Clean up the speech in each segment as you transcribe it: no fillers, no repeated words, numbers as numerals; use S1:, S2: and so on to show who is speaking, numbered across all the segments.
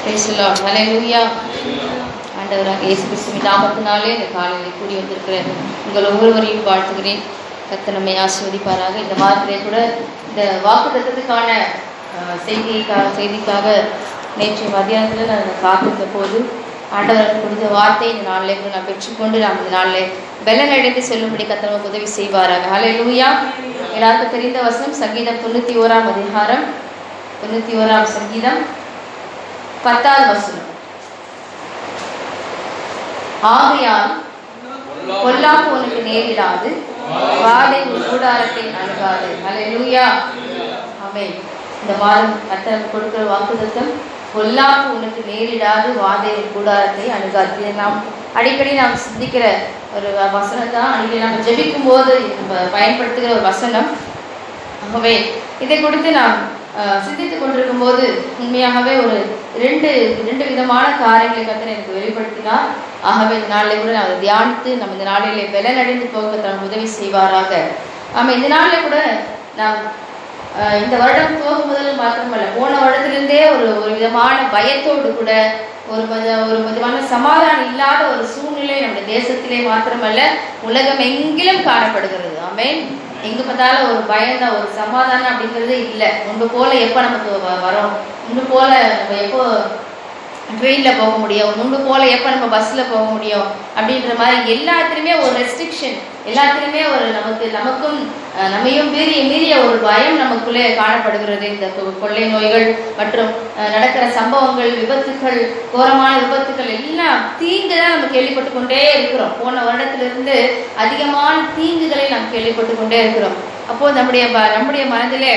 S1: Praise the Lord. ஹல்லேலூயா. ஆண்டவராக இயேசு கிறிஸ்துவின் நாமத்தினாலே இந்த காலையில் கூடி வந்திருக்கிற உங்கள் ஒவ்வொருவரையும் வாழ்த்துகிறேன். கர்த்தர் நம்மை ஆசீர்வதிப்பாராக. இந்த வாரத்திலே கூட இந்த வாக்குத்தத்தத்துக்கான செய்திக்காக நேற்று மத்தியானத்தில் நான் காத்திருந்த போது ஆண்டவருக்கு கொடுத்த வார்த்தை இந்த நாளிலே கூட நான் பெற்றுக்கொண்டு நாம் இந்த நாளிலே பெலன் அடைந்து செல்லும்படி கர்த்தர் நமக்கு உதவி செய்வாராக. ஹல்லேலூயா. எல்லாருக்கும் தெரிந்த வசனம் சங்கீதம் 91ஆம் அதிகாரம் 91ஆம் சங்கீதம் 10வது வசனம். ஆகையால் பொல்லாப்பு உனக்கு நேரிடாது, வாதை உன் கூடாரத்தை அணுகாது. ஹல்லேலூயா. ஆமென். இந்த வாரம் கர்த்தர் கொடுக்கிற வாக்குத்தத்தம், பொல்லாப்பு உனக்கு நேரிடாது, வாதை உன் கூடாரத்தை அணுகாது. இதை நாம் அடிக்கடி நாம் சிந்திக்கிற ஒரு வசனம் தான். அடிக்கடி நாம் ஜெபிக்கும் போது நம்ம பயன்படுத்துகிற ஒரு வசனம். ஆகவே இதை கொடுத்து நாம் சிந்தித்துக் கொண்டிருக்கும் போது உண்மையாகவே ஒரு இரண்டு விதமான காரியங்களை கர்த்தர் எனக்கு வெளிப்படுத்தினார். ஆகவே இந்த நாளிலே கூட நான் அதை தியானித்து நம்ம இந்த நாளிலே பெலன் அடைந்து போக தன் உதவி செய்வாராக. ஆமாம், இந்த நாளில் கூட நாம் இந்த வருடம் துவக்கும் முதல் மாத்திரமல்ல, போன வருடத்திலிருந்தே ஒரு விதமான பயத்தோடு கூட ஒரு விதமான சமாதானம் இல்லாத ஒரு சூழ்நிலை நம்முடைய தேசத்திலே மாத்திரமல்ல உலகம் எங்கிலும் காணப்படுகிறது. ஆமென். எங்கே பார்த்தாலும் ஒரு பயம்தான், ஒரு சமாதானம் அப்படிங்கிறது இல்லை. முன்பு போல எப்போ நமக்கு வரோம், முன்பு போல நம்ம எப்போ ட்ரெயினில் போக முடியும், முன்பு போல எப்போ நம்ம பஸ்ஸில் போக முடியும் அப்படின்ற மாதிரி எல்லாத்துலேயுமே ஒரு ரெஸ்ட்ரிக்ஷன், எல்லாத்துலேயுமே ஒரு நமக்கும் நம்மையும் மீறிய ஒரு பயம் நமக்குள்ளே காணப்படுகிறது. இந்த கொள்ளை நோய்கள் மற்றும் நடக்கிற சம்பவங்கள், விபத்துகள், கோரமான விபத்துகள் எல்லாம் தீங்கு தான் நம்ம கேள்விப்பட்டு கொண்டே இருக்கிறோம். போன வருடத்திலிருந்து அதிகமான தீங்குகளை நாம் கேள்விப்பட்டு கொண்டே இருக்கிறோம். அப்போது நம்முடைய மனதிலே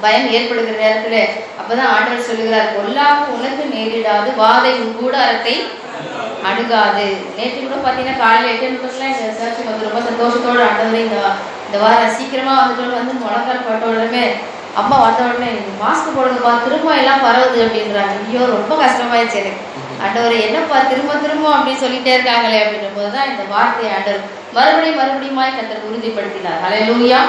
S1: பயம் ஏற்படுகிற நேரத்துல அப்பதான் ஆண்டவர் சொல்லுகிறார், பொல்லாப்பு உனக்கு நேரிடாது, வாதை உன் கூடாரத்தை அணுகாது. நேற்று கூட பார்த்தீங்கன்னா காலையில் 8:30 இந்த சர்ச்சுக்கு வந்து ரொம்ப சந்தோஷத்தோடு ஆண்டவரே இந்த வாரம் சீக்கிரமா வந்து முழங்கால் போட்ட உடனே அம்மா வந்த உடனே மாஸ்க் போடுங்கப்பா, திரும்ப எல்லாம் பரவுது அப்படின்றாங்க. ஐயோ ரொம்ப கஷ்டமாயிடுச்சு எனக்கு. ஆண்டவர் என்னப்பா திரும்ப அப்படின்னு சொல்லிட்டே இருக்காங்களே அப்படின்ற போதுதான் இந்த வார்த்தையை ஆண்டவர் மறுபடியுமாய் கர்த்தர் உறுதிப்படுத்தினார். ஹல்லேலூயா.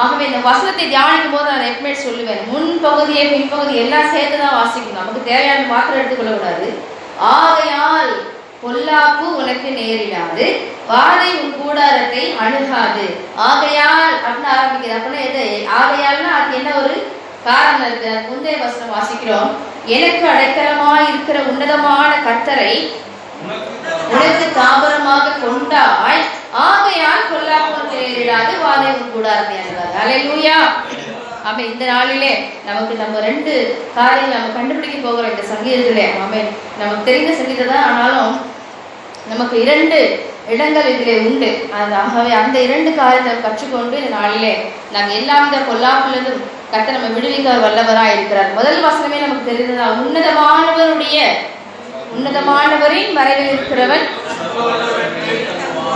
S1: ஆகவே இந்த வசனத்தை தியானிக்கும் போது நான் எப்பவுமே சொல்லுவேன், முன்பகுதியை பின்பகுதி எல்லாம் சேர்த்துதான் வாசிக்கணும். நமக்கு தேவையான மாத்திரம் எடுத்துக்கொள்ளக்கூடாது. ஆகையால் பொல்லாப்பு உனக்கு நேரிடாது, வாதை உன் கூடாரத்தை அணுகாது. ஆகையால் அப்படின்னு ஆரம்பிக்கிறது. அப்படின்னா எது ஆகையால்னா அது என்ன ஒரு காரணம் இருக்கு. முந்தைய வசனம் வாசிக்கிறோம், எனக்கு அடைக்கலமாய் இருக்கிற உன்னதமான கர்த்தரை உனக்கு தாபரமாக கொண்டாய், ஆகையால் பொல்லாப்பு நேரிடாது, வாதை உன் கூடாரத்தை அணுகாது. ஹல்லேலூயா. அப்ப இந்த நாளிலே நம்ம ரெண்டு காரியங்கள் நம்ம கண்டுபிடிக்க போகிறோம் இந்த சங்கீதத்திலே. நமக்கு தெரிந்த சங்கீதம் தான், ஆனாலும் நமக்கு 2 இடங்கள் இதிலே உண்டு. ஆகவே அந்த 2 காரியத்தை கற்றுக்கொண்டு இந்த நாளிலே நாங்கள் எல்லாவித பொல்லாப்பிலிருந்தும் கர்த்தர் நம்ம விடுவிக்க வல்லவராக இருக்கிறார். முதல் வசனமே நமக்கு தெரிந்ததா, உன்னதமானவரின் மறைவில் இருக்கிறவன்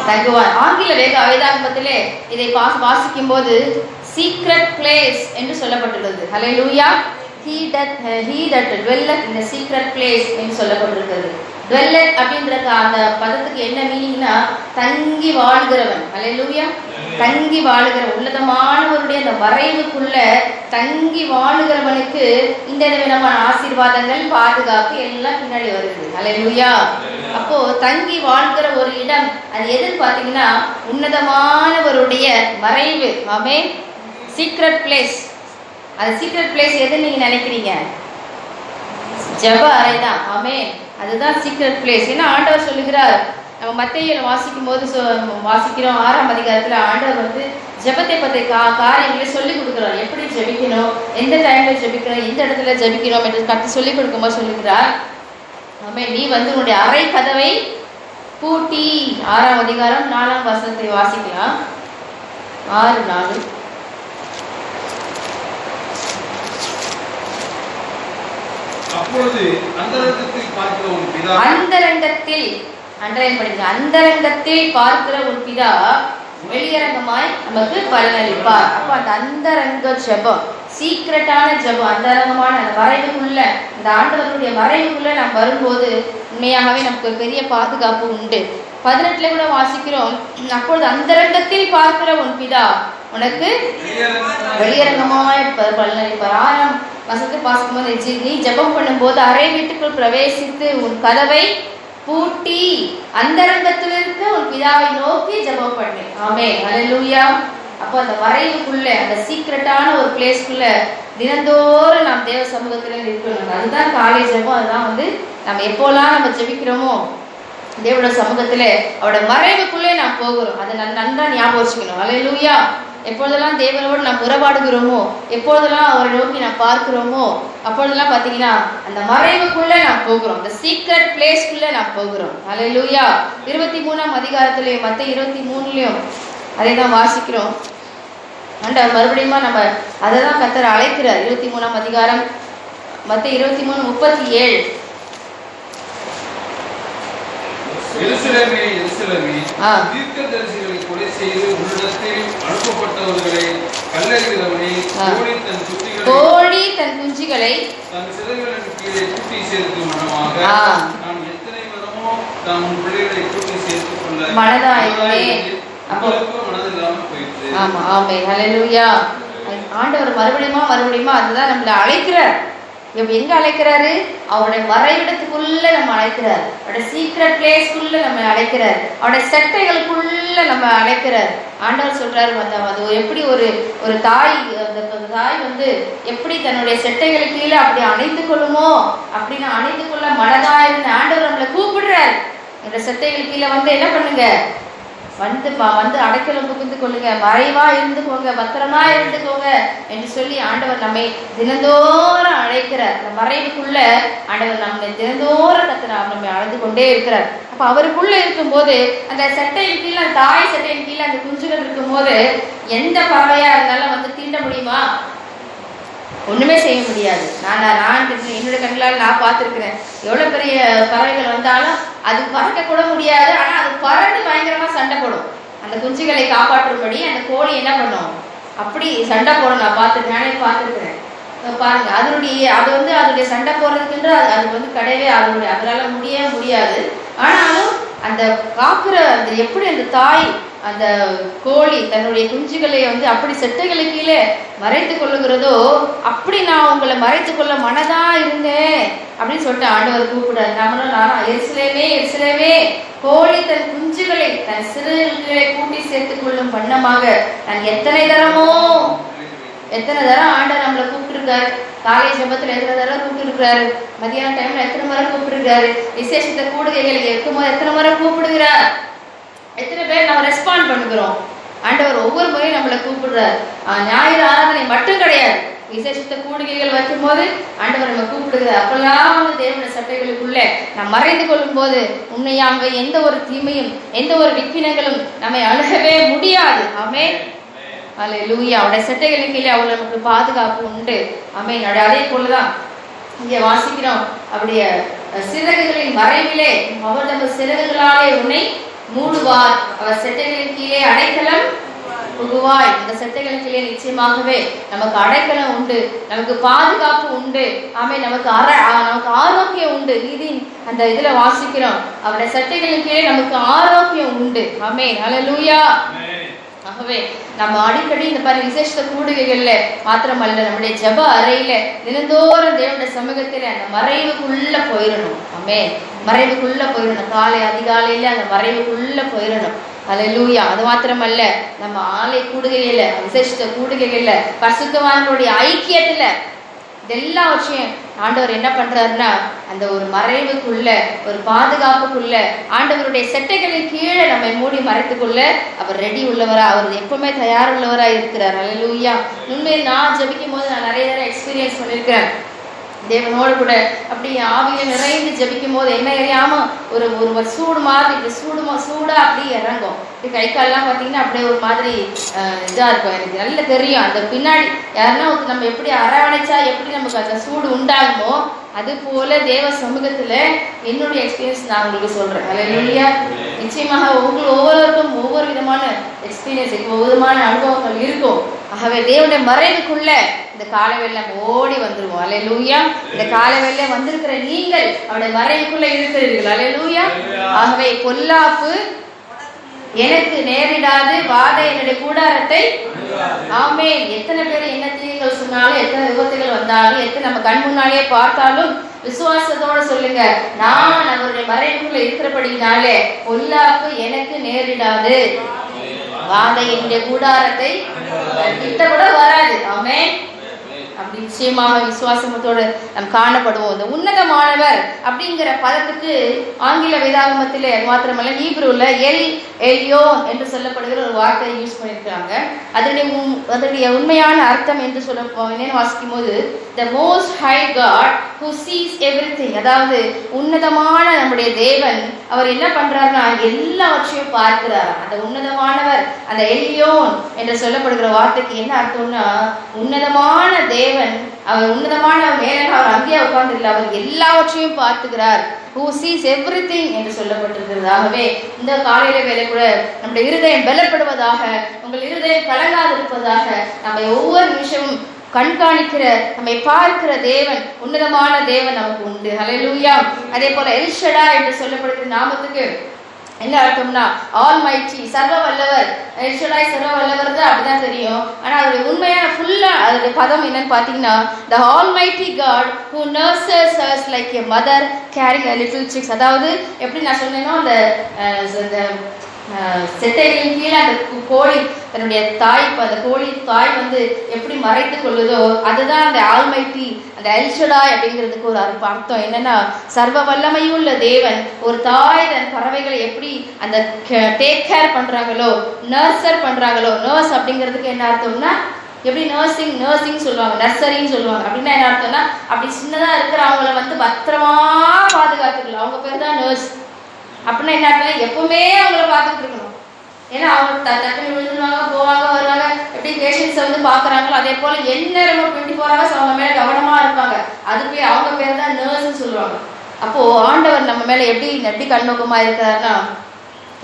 S1: தங்குவான். ஆங்கில வேதாகமத்திலே இதை வாசிக்கும் போது சீக்ரெட் பிளேஸ் என்று சொல்லப்பட்டுள்ளது. ஹல்லேலூயா. he that dwelleth in the secret place என்று சொல்லப்பட்டிருக்கிறது. dwelleth அப்படின்ற அந்த பதத்துக்கு என்ன மீனிங்னா தங்கி வாழ்கிறவன். ஹல்லேலூயா. தங்கி வாழ்கிற உன்னதமானவருடைய அந்த மறைவுக்குள்ள தங்கி வாழுகிறவனுக்கு இந்த விதமான ஆசீர்வாதங்கள், பாதுகாப்பு எல்லாம் பின்னாடி வருது. ஹல்லேலூயா. அப்போ தங்கி வாழ்கிற ஒரு இடம் அது எதுன்னு பார்த்தீங்கன்னா உன்னதமானவருடைய மறைவு. ஆமென். Secret place. அது சீக்ரெட் பிளேஸ் எதுன்னு நீங்க நினைக்கிறீங்க? ஜெப அறை தான். ஆமென். அதுதான் சீக்ரெட் பிளேஸ். ஏன்னா ஆண்டவர் சொல்லுகிறார், நம்ம மத்தேயுல வாசிக்கும் போது வாசிக்கிறோம் 6ஆம் அதிகாரத்துல ஆண்டவர் ஜெபத்தை பற்றி காரியங்களை சொல்லிக் கொடுக்குறார். எப்படி ஜெபிக்கணும், எந்த டைம்ல ஜெபிக்கணும், எந்த இடத்துல ஜெபிக்கணும் என்று கற்று சொல்லிக் கொடுக்கும்போது சொல்லுகிறார், ஆமென், நீ உன்னுடைய அறை கதவை பூட்டி. 6ஆம் அதிகாரம் 4ஆம் வசனத்தை வாசிக்கலாம். 6:4.
S2: அப்பொழுது அந்தரங்கத்தில் பார்க்கிற உன் பிதா,
S1: அந்தரங்கத்தில் பார்க்கிற உன் பிதா வெளியரங்கமாய் நமக்கு பலனளிப்பார். அப்போ அந்த அந்தரங்க ஜெபம், சீக்ரெட்டான ஜெபம், அந்தரங்கமான அந்த மறைவுக்குள்ள, இந்த ஆண்டவருடைய மறைவுக்குள்ள நாம் வரும்போது உண்மையாகவே நமக்கு ஒரு பெரிய பாதுகாப்பு உண்டு. 18 கூட வாசிக்கிறோம், அப்பொழுது அந்தரங்கத்தில் பார்க்கிற உன் பிதா உனக்கு வெளியரங்கமாய் பலனளிப்பார். 6ஆம் வசனத்தை வாசிக்கும் போது, நீ ஜெபம் பண்ணும்போது அறை வீட்டுக்குள் பிரவேசித்து உன் கதவை பூட்டி அந்தரங்கத்தில் இருக்க உன் பிதாவை நோக்கி ஜெபம் பண்ணு. ஆமென், ஹல்லேலூயா. அப்போ அந்த மறைவுக்குள்ள, அந்த சீக்ரெட்டான ஒரு பிளேஸ்க்குள்ள தினந்தோறும் நாம் தேவ சமூகத்துல இருக்கணும். அதுதான் காலை ஜெபம். அதுதான் நம்ம எப்போலாம் நம்ம ஜெபிக்கிறோமோ தேவனோட சமூகத்துல அவரோட மறைவுக்குள்ளே நாம் போகிறோம். அதை நன்றா ஞாபகம் வச்சுக்கணும். ஹல்லேலூயா. எப்பொழுதெல்லாம் தேவனோடு நாம் உறவாடுகிறோமோ, எப்பொழுதெல்லாம் அவரை நோக்கி நாம் பார்க்கிறோமோ, அப்பொழுதெல்லாம் பார்த்தீங்கன்னா அந்த மறைவுக்குள்ள நாம் போகிறோம், அந்த சீக்ரெட் பிளேஸ்க்குள்ள நாம் போகிறோம். ஹல்லேலூயா. 23ஆம் அதிகாரத்திலையும் மத்த 23லயும் அதை தான் வாசிக்கிறோம். ஆண்டவர் மறுபடியும் நம்ம அதை தான் கர்த்தர் அழைக்கிறார். 23ஆம் அதிகாரம் மத்த 23:37.
S2: எருசலேமே, எருசலேமே, தீர்க்கதரிசிகளை கொலை செய்து உன்னிடத்தில் அனுப்பப்பட்டவர்களை கல்லெறிகிறவனே, கோழி தன் குஞ்சுகளை தன் சிறகுகளின் கீழே கூட்டி சேர்க்கும் மனமாக நான் எத்தனை மனமோ தான் உன் பிள்ளைகளை கூட்டி சேர்த்துக் கொள்ள மனதாயிருந்தேன். உங்களுக்கு மனதில்லாமல் போயிற்று.
S1: ஆமா, ஆமென், ஹல்லேலூயா. ஆண்டவர் மறுபடியும் அதுதான் நம்மளை அழைக்கிறார். எங்க அழைக்கிறாரு? அவருடைய மறைவிடத்துக்குள்ள நம்ம அழைக்கிறார். அவருடைய சீக்ரெட் பிளேஸ்க்குள்ள நம்ம அழைக்கிறார். அவருடைய சட்டைகளுக்குள்ள நம்ம அழைக்கிறார். ஆண்டவர் சொல்றாரு, அது எப்படி ஒரு தாய், அந்த தாய் எப்படி தன்னுடைய செட்டைகளுக்கு கீழே அப்படி அணைத்து கொள்ளுமோ, அப்படின்னு அணைத்து கொள்ள மனதாயிருந்த ஆண்டவர் நம்மளை கூப்பிடுறார். இந்த செட்டைகளுக்கு கீழே என்ன பண்ணுங்க, வந்து அடைக்கலம் புகுந்து கொள்ளுங்க, மறைவா இருந்துக்கோங்க, பத்திரமா இருந்துக்கோங்க என்று சொல்லி ஆண்டவர் நம்மை தினந்தோறும் அழைக்கிறார். அந்த மறைவுக்குள்ள ஆண்டவர் நம்மை தினந்தோறும் நம்மை அழைத்து கொண்டே இருக்கிறார். அப்ப அவருக்குள்ள இருக்கும்போது அந்த சட்டையின் கீழே, அந்த தாய் சட்டையின் கீழே அந்த குஞ்சுகள் இருக்கும்போது எந்த பறவையா இருந்தாலும் தீண்ட முடியுமா? ஒண்ணுமே செய்ய முடியாது. நான் என்னோட கண்களால் நான் பார்த்துருக்கிறேன். எவ்வளவு பெரிய பறவைகள் வந்தாலும் அது பறக்க கூட முடியாது. ஆனா அது பறந்து பயங்கரமா சண்டை போடும். அந்த குஞ்சுகளை காப்பாற்றும்படி அந்த கோழி என்ன பண்ணும், அப்படி சண்டை போடும். நான் பார்த்துருக்கேன், நானே பார்த்துருக்கிறேன். பாருங்க, அதனுடைய சண்டை போடுறதுக்குன்ற அது கிடையவே அதனால முடியாது. ஆனாலும் அந்த காக்குற அந்த எப்படி அந்த தாய், அந்த கோழி தன்னுடைய குஞ்சுகளை அப்படி செட்டைகளுக்கு கீழே மறைத்து கொள்ளுகிறதோ, அப்படி நான் உங்களை மறைத்து கொள்ள மனதா இருந்தேன் அப்படின்னு சொல்லிட்டு ஆண்டவர் கூப்பிடுறாரு. நானும் எருசலேமே, எருசலேமே, கோழி தன் குஞ்சுகளை தன் சிறுகளை கூட்டி சேர்த்துக் கொள்ளும் வண்ணமாக நான் எத்தனை தரம் ஆண்டவர் நம்மளை கூப்பிட்டுருக்காரு. காலை ஜெபத்துல எத்தனை தரம் கூப்பிட்டுருக்காரு, மதியான டைம்ல எத்தனை முறை கூப்பிட்டுருக்காரு, விசேஷத்தை கூடுகைகளுக்கு இருக்கும்போது எத்தனை முறை கூப்பிடுகிறார், எத்தனை பேர் நம்ம ரெஸ்பாண்ட் பண்ணுகிறோம். ஆண்டவர் ஒவ்வொரு முறையும் நம்மளை கூப்பிடுறாரு. ஞாயிறு ஆராதனை மட்டும் கிடையாது, விசேஷத்தை கூடுகைகள் வைக்கும் போது ஆண்டவர் நம்ம கூப்பிடுகிறார். அப்பெல்லாம் தேவனுடைய சட்டைகளுக்குள்ள நாம் மறைந்து கொள்ளும் போது உண்மையாக எந்த ஒரு தீமையும் எந்த ஒரு விக்கினங்களும் நம்மை அணுகவே முடியாது. ஆமென், ஹல்லேலூயா. அவருடைய சட்டைகளுக்கு கீழே அவள் நமக்கு பாதுகாப்பு உண்டு. ஆமென். அதே போலதான் இங்கே வாசிக்கிறோம், அவருடைய சிறகுகளின் மறைவிலே அவர் நம்ம சிறகுகளாலே உன்னை மூடுவார், அவர் செட்டைகளின் கீழே அடைக்கலம் புகுவாய். இந்த செட்டைகளின் கீழே நிச்சயமாகவே நமக்கு அடைக்கலம் உண்டு, நமக்கு பாதுகாப்பு உண்டு. ஆமென். நமக்கு ஆரோக்கியம் உண்டு. அந்த இதுல வாசிக்கிறோம், அவருடைய செட்டைகளின் கீழே நமக்கு ஆரோக்கியம் உண்டு. ஆமென், ஹல்லேலூயா. ஆகவே நம்ம அடிக்கடி இந்த மாதிரி விசேஷ கூடுகைகள்ல மாத்திரமல்ல, நம்முடைய ஜெப அறையில தினந்தோறும் தேவனுடைய சமூகத்துல அந்த மறைவுக்குள்ள போயிடணும். ஆமென், மறைவுக்குள்ள போயிடணும். காலை அதிகாலையில அந்த மறைவுக்குள்ள போயிடணும். ஹல்லேலூயா. அது மாத்திரமல்ல, நம்ம ஆலை கூடுகையில, விசேஷ கூடுகைகள்ல, பரிசுத்தவான்களுடைய ஐக்கியத்துல இதெல்லாவற்றையும் ஆண்டவர் என்ன பண்றாருன்னா அந்த ஒரு மறைவுக்குள்ள, ஒரு பாதுகாப்புக்குள்ள, ஆண்டவருடைய செட்டைகளின் கீழே நம்மை மூடி மறைத்துக்குள்ள அவர் ரெடி உள்ளவரா, அவர் எப்பவுமே தயார் உள்ளவரா இருக்கிறார். ஹல்லேலூயா. உண்மையில் நான் ஜெபிக்கும் போது நான் நிறைய நேரம் எக்ஸ்பீரியன்ஸ் பண்ணியிருக்கிறேன். தேவனோடு கூட அப்படி ஆவியில நிறைந்து ஜெபிக்கும் போது என்ன அறியாம ஒரு சூடு மாதிரி சூடா அப்படி இறங்கும். கை கால்லாம் பார்த்தீங்கன்னா அப்படியே ஒரு மாதிரி இதா இருக்கும். எனக்கு நல்ல தெரியும் அந்த பின்னாடி யாருன்னா நம்ம எப்படி அரவணைச்சா எப்படி நமக்கு அந்த சூடு உண்டாகுமோ அது போல தேவ சமூகத்துல என்னுடைய எக்ஸ்பீரியன்ஸ் நான் உங்களுக்கு சொல்றேன். ஹல்லேலூயா. நிச்சயமாக ஒவ்வொருவருக்கும் ஒவ்வொரு விதமான எக்ஸ்பீரியன்ஸ், ஒவ்வொரு விதமான அனுபவங்கள் இருக்கும். ஆகவே தேவனுடைய மறைவுக்குள்ள இந்த காலவேளை நம்ம ஓடி வந்துருவோம். ஹல்லேலூயா. இந்த காலவேளை வந்திருக்கிற நீங்கள் அவருடைய மறைவுக்குள்ள இருக்கிறீர்கள். ஹல்லேலூயா. ஆகவே பொல்லாப்பு எனக்கு நேரிடாது, வாதை என்னுடைய கூடாரத்தை. ஆமென். எத்தனை பேர் என்ன தீங்குகள் சொன்னாலும், எத்தனை விபத்துகள் வந்தாலும் எத்தனை நம்ம கண் முன்னாலே பார்த்தாலும் விசுவாசத்தோட சொல்லுங்க, நான் அவருடைய மறைவுக்குள்ள இருக்கிறபடினாலே பொல்லாப்பு எனக்கு நேரிடாது, வாதையினுடைய கூடாரத்தை கிட்ட கூட வராது. ஆமென். அப்படி நிச்சயமாக விசுவாசத்தோடு நாம் காணப்படுவோம். இந்த உன்னதமானவர் அப்படிங்கிற பதத்துக்கு ஆங்கில வேதாகமத்திலே மாத்திரமல்ல ஹீப்ரூல எல்யோ என்று சொல்லப்படுகிற ஒரு வார்த்தையை யூஸ் பண்ணியிருக்காங்க. அதனுடைய உண்மையான அர்த்தம் என்று என்னன்னு வாசிக்கும் போது the most high God who sees everything, அதாவது உன்னதமான நம்முடைய தேவன் அவர் என்ன பண்றாருன்னா எல்லாவற்றையும் பார்க்கிறார். அந்த உன்னதமானவர், அந்த எல்யோன் என்று சொல்லப்படுகிற வார்த்தைக்கு என்ன அர்த்தம்னா உன்னதமான தேவன், அவர் உன்னதமான மேலே அவர் அங்கேயே உட்கார்ந்து இல்லை, அவர் எல்லாவற்றையும் பார்த்துக்கிறார். who sees everything என்று சொல்லப்பட்டிருக்கிறது. ஆகவே இந்த காலையில வேலை கூட நம்முடைய இருதயம் பலப்படுவதாக, உங்கள் இருதயம் கலங்காதிருப்பதாக, நம்ம ஒவ்வொரு நிமிஷமும் கண்காணிக்கிற, நம்மை பார்க்கிற தேவன், உன்னதமான தேவன் நமக்கு உண்டு. ஹல்லேலூயா. அதே போல எல்ஷடா என்று சொல்லப்படுகிற நாமத்துக்கு என்ன அர்த்தம்னா ஆல்மைட்டி, சர்வ வல்லவர். எல்ஷடாய் சர்வ வல்லவர் தான், அப்படிதான் தெரியும். ஆனா அதோட உண்மையான ஃபுல்லா அதோட பதம் என்னன்னு பாத்தீங்கன்னா the almighty God who nurses us like a mother carrying a little chicks. அதாவது எப்படி நான் சொன்னேனோ அந்த செட்டைகளின் கீழே அந்த கோழி தன்னுடைய தாய், அந்த கோழி தாய் வந்து எப்படி மறைத்து கொள்ளுதோ அதுதான் அந்த ஆல்மைட்டி, அந்த எல்ஷடாய் அப்படிங்கிறதுக்கு ஒரு அர்த்தம். என்னன்னா சர்வ வல்லமையுள்ள தேவன், ஒரு தாய் தன் பறவைகளை எப்படி அந்த டேக் கேர் பண்றாங்களோ, நர்சர் பண்றாங்களோ, நர்ஸ் அப்படிங்கிறதுக்கு என்ன அர்த்தம்னா எப்படி நர்சிங் சொல்லுவாங்க, நர்சரின்னு சொல்லுவாங்க. அப்படின்னா என்ன அர்த்தம்னா அப்படி சின்னதா இருக்கிற அவங்கள வந்து பத்திரமா பாதுகாத்துக்கலாம், அவங்க பேர் தான் நர்ஸ். அப்படின்னா என்ன அர்த்தம், எப்பவுமே அவங்கள பார்த்துட்டு இருக்கணும். ஏன்னா அவங்க டக்குனு விழுந்துருவாங்க, போவாங்க, வருவாங்க. எப்படி பேஷண்ட்ஸை வந்து பாக்குறாங்களோ அதே போல எந்நேரமும் 24 hours அவங்க மேல கவனமா இருப்பாங்க. அதுக்கு அவங்க பேர் தான் நர்ஸ்ன்னு சொல்லுவாங்க. அப்போ ஆண்டவர் நம்ம மேல எப்படி கண்ணோக்கமா இருக்காருன்னா